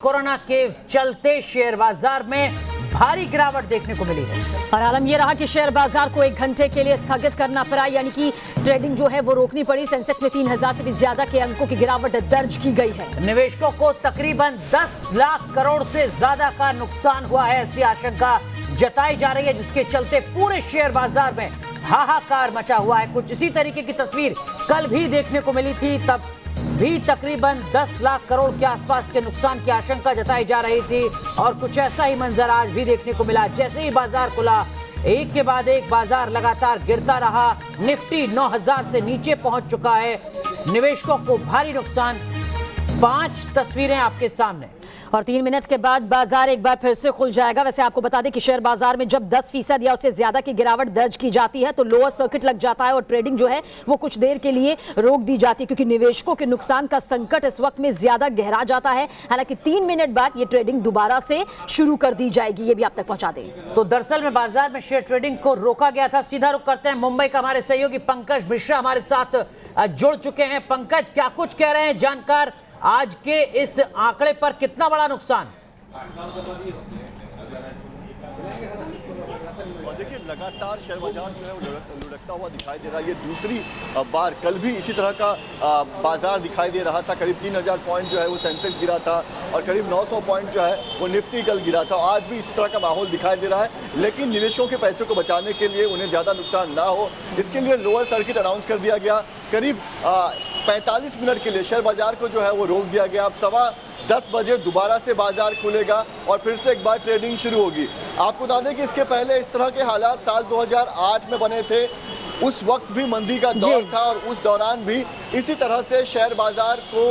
Corona के चलते share बाजार में भारी गिरावट देखने को मिली है और आलम यह रहा कि शेयर बाजार को 1 घंटे के लिए स्थगित करना पड़ा, यानी कि ट्रेडिंग जो है वो रोकनी पड़ी। सेंसेक्स में 3000 से भी ज्यादा के अंकों की गिरावट दर्ज की गई है। निवेशकों को तकरीबन 10 लाख करोड़ से ज्यादा का नुकसान हुआ है, ऐसी आशंका जताई जा रही है, जिसके चलते पूरे शेयर बाजार में हाहाकार मचा हुआ है। कुछ इसी तरीके की तस्वीर कल भी देखने को मिली थी, तब भी तकरीबन 10 लाख करोड़ के आसपास के नुकसान की आशंका जताई जा रही थी और कुछ ऐसा ही मंजर आज भी देखने को मिला। जैसे ही बाजार खुला, एक के बाद एक बाजार लगातार गिरता रहा। निफ्टी 9000 से नीचे पहुंच चुका है। निवेशकों को भारी नुकसान। 5 तस्वीरें आपके सामने और 3 मिनट के बाद बाजार एक बार फिर से खुल जाएगा। वैसे आपको बता दें कि शेयर बाजार में जब 10% या उससे ज्यादा की गिरावट दर्ज की जाती है तो लोअर सर्किट लग जाता है और ट्रेडिंग जो है वो कुछ देर के लिए रोक दी जाती है, क्योंकि निवेशकों के नुकसान का संकट इस वक्त में ज्यादा गहरा जाता है। हालांकि 3 मिनट बाद ये ट्रेडिंग दोबारा से शुरू कर दी जाएगी, ये भी आप तक पहुंचा दें। तो दरअसल में बाजार में शेयर ट्रेडिंग को रोका गया था। सीधा रुख करते हैं मुंबई का, हमारे सहयोगी पंकज मिश्रा हमारे साथ जुड़ चुके हैं। पंकज, क्या कुछ कह रहे हैं जानकार, आज के इस आंकड़े पर कितना बड़ा नुकसान? देखिए, लगातार शेयर बाजार जो है वो लुढ़कता हुआ दिखाई दे रहा है। ये दूसरी बार, कल भी इसी तरह का बाजार दिखाई दे रहा था। करीब 3000 पॉइंट जो है वो सेंसेक्स गिरा था और करीब 900 पॉइंट जो है वो निफ्टी कल गिरा था। आज भी इस तरह का माहौल दिखाई दे रहा है, लेकिन निवेशकों के पैसे को बचाने के लिए, उन्हें ज़्यादा नुकसान ना हो, इसके लिए लोअर सर्किट अनाउंस कर दिया गया। करीब 45 मिनट के लिए शेयर बाजार को जो है वो रोक दिया गया। अब 10:15 बजे दोबारा से बाजार खुलेगा और फिर से एक बार ट्रेडिंग शुरू होगी। आपको बता दें कि इसके पहले इस तरह के हालात साल 2008 में बने थे। उस वक्त भी मंदी का दौर था और उस दौरान भी इसी तरह से शेयर बाजार को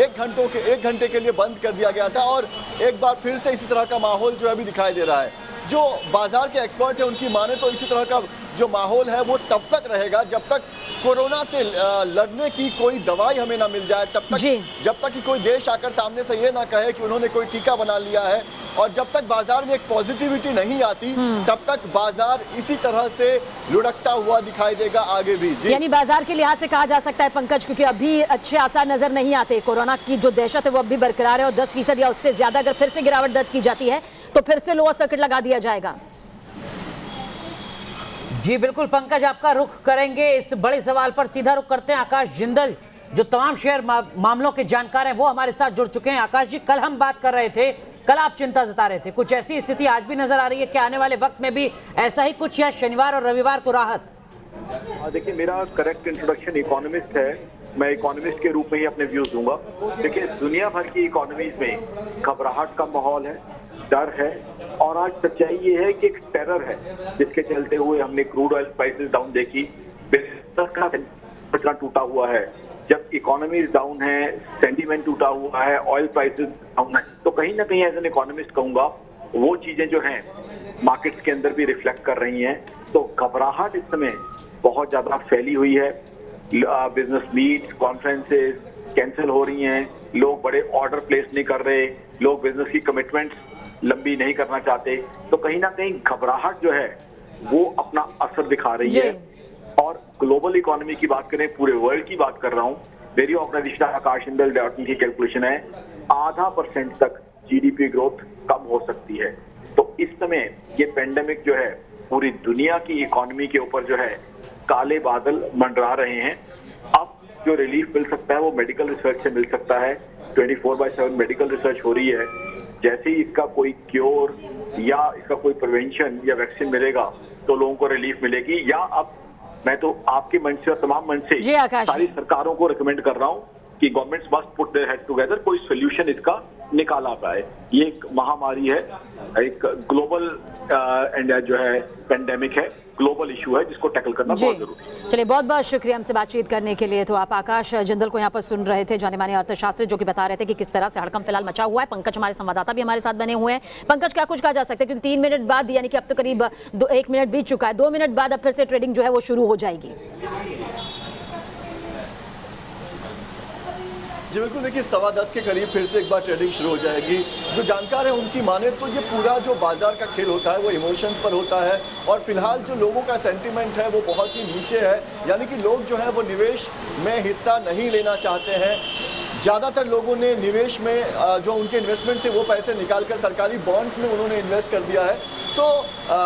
1 घंटे के लिए बंद कर दिया गया था और एक बार फिर से इसी तरह का माहौल जो अभी दिखाई दे रहा है। जो बाजार के एक्सपर्ट हैं उनकी माने तो इसी तरह का जो माहौल है वो तब तक रहेगा जब तक कोरोना से लड़ने की कोई दवाई हमें ना मिल जाए, तब तक, जब तक कि कोई देश आकर सामने से ये ना कहे कि उन्होंने कोई टीका बना लिया है, और जब तक बाजार में एक पॉजिटिविटी नहीं आती तब तक बाजार इसी तरह से लुढ़कता हुआ दिखाई देगा आगे भी। यानी बाजार के लिहाज से कहा जा सकता है पंकज, क्योंकि अभी अच्छे आसार नजर नहीं आते। कोरोना की जो दहशत है वो अभी बरकरार है और 10% या उससे ज्यादा अगर फिर से गिरावट दर्ज की जाती है तो फिर से लोअर सर्किट लगा दिया जाएगा। जी बिल्कुल पंकज, आपका रुख करेंगे इस बड़े सवाल पर। सीधा रुख करते हैं आकाश जिंदल, जो तमाम शेयर मामलों के जानकार हैं, वो हमारे साथ जुड़ चुके हैं। आकाश जी, कल हम बात कर रहे थे, कल आप चिंता जता रहे थे, कुछ ऐसी स्थिति आज भी नजर आ रही है कि आने वाले वक्त में भी ऐसा ही कुछ, या शनिवार और रविवार को राहत? देखिए, मेरा करेक्ट इंट्रोडक्शन इकोनॉमिस्ट है, मैं इकोनॉमिस्ट के रूप में ही अपने व्यूज दूंगा। देखिए, दुनिया भर की इकोनॉमीज में घबराहट का माहौल है, डर है, और आज सच्चाई ये है कि एक टेरर है जिसके चलते हुए हमने क्रूड ऑयल प्राइसेस डाउन देखी, बिजनेस टूटा हुआ है। जब इकोनॉमीज डाउन है, सेंटीमेंट टूटा हुआ है, ऑयल प्राइसेस डाउन है, तो कहीं ना कहीं एज एन इकोनॉमिस्ट कहूंगा वो चीजें जो हैं मार्केट्स के अंदर भी रिफ्लेक्ट कर रही हैं। तो घबराहट इस समय बहुत ज्यादा फैली हुई है। बिजनेस मीट, कॉन्फ्रेंसेस कैंसिल हो रही हैं, लोग बड़े ऑर्डर प्लेस नहीं कर रहे, लोग बिजनेस की कमिटमेंट्स लंबी नहीं करना चाहते। तो कहीं ना कहीं घबराहट जो है वो अपना असर दिखा रही है। और ग्लोबल इकोनॉमी की बात करें, पूरे वर्ल्ड की बात कर रहा हूं, मेरी ऑर्गेनाइजेशन आकाश जिंदल की कैलकुलेशन है 0.5% तक जीडीपी ग्रोथ कम हो सकती है। तो इस समय ये पेंडेमिक जो है पूरी दुनिया की इकोनॉमी के ऊपर जो है काले बादल मंडरा रहे हैं। अब जो रिलीफ मिल सकता है वो मेडिकल रिसर्च से मिल सकता है। 24/7 मेडिकल रिसर्च हो रही है। जैसे ही इसका कोई क्योर या इसका कोई प्रिवेंशन या वैक्सीन मिलेगा तो लोगों को रिलीफ मिलेगी। या अब मैं तो आपके मंच से, तमाम मंच से सारी सरकारों को रिकमेंड कर रहा हूं कि governments must put their head together, कोई सोल्यूशन इसका निकाला पाए। ये एक महामारी है, एक ग्लोबल जो है पेंडेमिक है, ग्लोबल इशू है जिसको टैकल करना बहुत जरूरी है। चलिए, बहुत बहुत शुक्रिया हमसे बातचीत करने के लिए। तो आप आकाश जिंदल को यहाँ पर सुन रहे थे, जाने माने अर्थशास्त्री, जो कि बता रहे थे कि किस तरह से हड़कंप फिलहाल मचा हुआ है। पंकज हमारे संवाददाता भी हमारे साथ बने हुए हैं। पंकज, क्या कुछ कहा जा सकता है, क्योंकि 3 मिनट बाद, यानी कि अब तो करीब 1 मिनट बीत चुका है, 2 मिनट बाद अब फिर से ट्रेडिंग जो है वो शुरू हो जाएगी? जी बिल्कुल, देखिए 10:15 के करीब फिर से एक बार ट्रेडिंग शुरू हो जाएगी। जो जानकार है उनकी माने तो ये पूरा जो बाजार का खेल होता है वो इमोशंस पर होता है और फिलहाल जो लोगों का सेंटीमेंट है वो बहुत ही नीचे है, यानी कि लोग जो है वो निवेश में हिस्सा नहीं लेना चाहते हैं। ज़्यादातर लोगों ने निवेश में जो उनके इन्वेस्टमेंट थे वो पैसे निकालकर सरकारी बॉन्ड्स में उन्होंने इन्वेस्ट कर दिया है। तो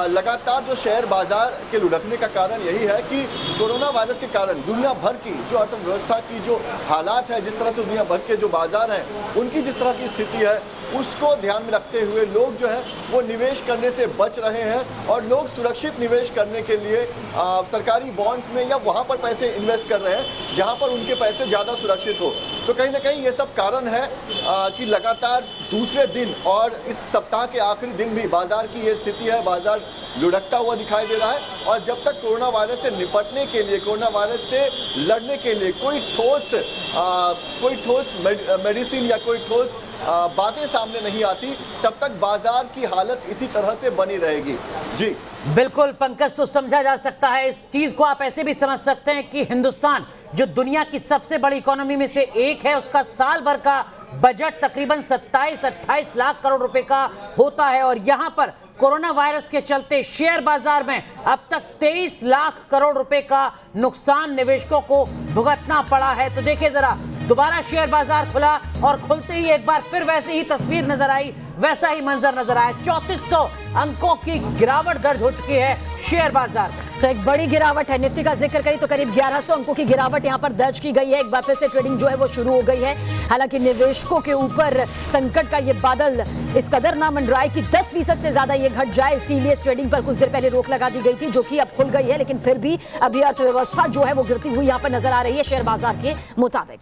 लगातार जो शेयर बाजार के लुढ़कने का कारण यही है कि कोरोना वायरस के कारण दुनिया भर की जो अर्थव्यवस्था की जो हालात है, जिस तरह से दुनिया भर के जो बाजार हैं उनकी जिस तरह की स्थिति है, उसको ध्यान में रखते हुए लोग जो है वो निवेश करने से बच रहे हैं और लोग सुरक्षित निवेश करने के लिए सरकारी बॉन्ड्स में या वहाँ पर पैसे इन्वेस्ट कर रहे हैं जहाँ पर उनके पैसे ज़्यादा सुरक्षित हो। तो कहीं ना कहीं ये सब कारण है कि लगातार दूसरे दिन और इस सप्ताह के आखिरी दिन भी बाजार की ये स्थिति है, बाजार लुढ़कता हुआ दिखाई दे रहा है। और जब तक कोरोना वायरस से निपटने के लिए, कोरोना वायरस से लड़ने के लिए कोई ठोस मेडिसिन या कोई ठोस बातें सामने नहीं आती, तब तक बाजार की हालत इसी तरह से बनी रहेगी। जी बिल्कुल पंकज, तो समझा जा सकता है, इस चीज को आप ऐसे भी समझ सकते हैं कि हिंदुस्तान जो दुनिया की सबसे बड़ी इकोनॉमी में से एक है, उसका साल भर का बजट तकरीबन 27-28 लाख करोड़ रुपए का होता है और यहां पर कोरोना वायरस के चलते शेयर बाजार में अब तक 23 लाख करोड़ रुपए का नुकसान निवेशकों को भुगतना पड़ा है। तो देखिए जरा, दोबारा शेयर बाजार खुला और खुलते ही एक बार फिर वैसी ही तस्वीर नजर आई, वैसा ही मंजर नजर आया। 3400 अंकों की गिरावट दर्ज हो चुकी है शेयर बाजार में। तो एक बड़ी गिरावट है। निफ्टी का जिक्र करें तो करीब 1100 अंकों की गिरावट यहां पर दर्ज की गई है। एक बार फिर से ट्रेडिंग जो है वो शुरू हो गई है। हालांकि निवेशकों के ऊपर संकट का ये बादल इस कदर ना मंडराए कि 10% से ज्यादा ये घट जाए, इसीलिए ट्रेडिंग पर कुछ देर पहले रोक लगा दी गई थी, जो कि अब खुल गई है। लेकिन फिर भी अभी अर्थव्यवस्था जो है वो गिरती हुई यहां पर नजर आ रही है शेयर बाजार के मुताबिक।